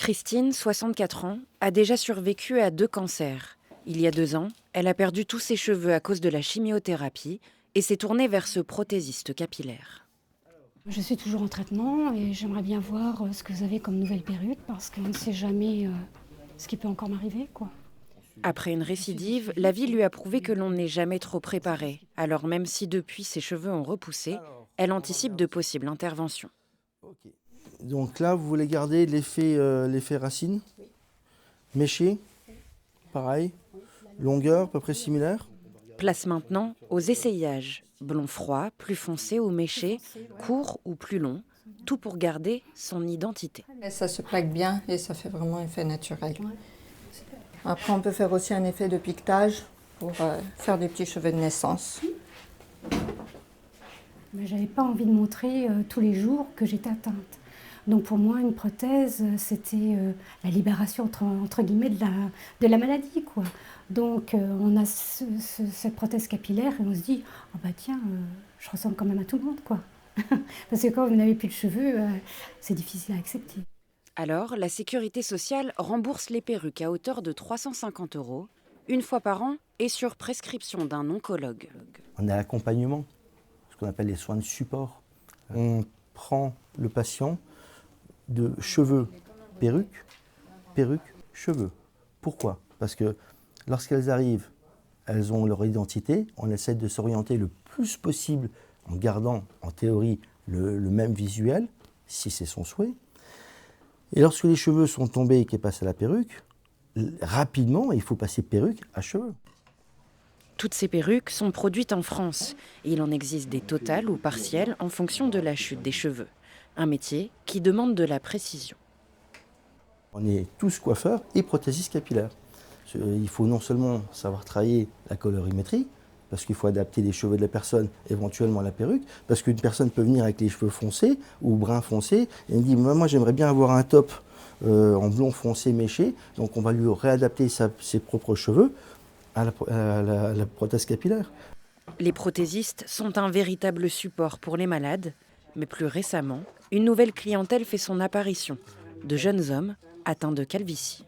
Christine, 64 ans, a déjà survécu à 2 cancers. Il y a 2 ans, elle a perdu tous ses cheveux à cause de la chimiothérapie et s'est tournée vers ce prothésiste capillaire. Je suis toujours en traitement et j'aimerais bien voir ce que vous avez comme nouvelle perruque parce qu'on ne sait jamais ce qui peut encore m'arriver, quoi. Après une récidive, la vie lui a prouvé que l'on n'est jamais trop préparé. Alors même si depuis ses cheveux ont repoussé, elle anticipe de possibles interventions. Donc là, vous voulez garder l'effet racine, méché, pareil, longueur à peu près similaire. Place maintenant aux essayages. Blond froid, plus foncé ou méché, court ou plus long, tout pour garder son identité. Et ça se plaque bien et ça fait vraiment un effet naturel. Après, on peut faire aussi un effet de piquetage pour faire des petits cheveux de naissance. Mais j'avais pas envie de montrer tous les jours que j'étais atteinte. Donc pour moi, une prothèse, c'était la libération entre guillemets de la maladie, quoi. Donc on a cette prothèse capillaire et on se dit, oh bah tiens, je ressemble quand même à tout le monde, quoi. Parce que quand vous n'avez plus de cheveux, c'est difficile à accepter. Alors, la sécurité sociale rembourse les perruques à hauteur de 350 €, une fois par an et sur prescription d'un oncologue. On a l'accompagnement, ce qu'on appelle les soins de support. On prend le patient de cheveux, perruque, perruque, cheveux. Pourquoi? Parce que lorsqu'elles arrivent, elles ont leur identité, on essaie de s'orienter le plus possible en gardant en théorie le même visuel, si c'est son souhait. Et lorsque les cheveux sont tombés et qu'elle passe à la perruque, rapidement, il faut passer perruque à cheveux. Toutes ces perruques sont produites en France et il en existe des totales ou partielles en fonction de la chute des cheveux. Un métier qui demande de la précision. On est tous coiffeurs et prothésistes capillaires. Il faut non seulement savoir travailler la colorimétrie, parce qu'il faut adapter les cheveux de la personne éventuellement à la perruque, parce qu'une personne peut venir avec les cheveux foncés ou brun foncé et me dit moi j'aimerais bien avoir un top en blond foncé méché, donc on va lui réadapter ses propres cheveux à la prothèse capillaire. Les prothésistes sont un véritable support pour les malades, mais plus récemment, une nouvelle clientèle fait son apparition, de jeunes hommes atteints de calvitie.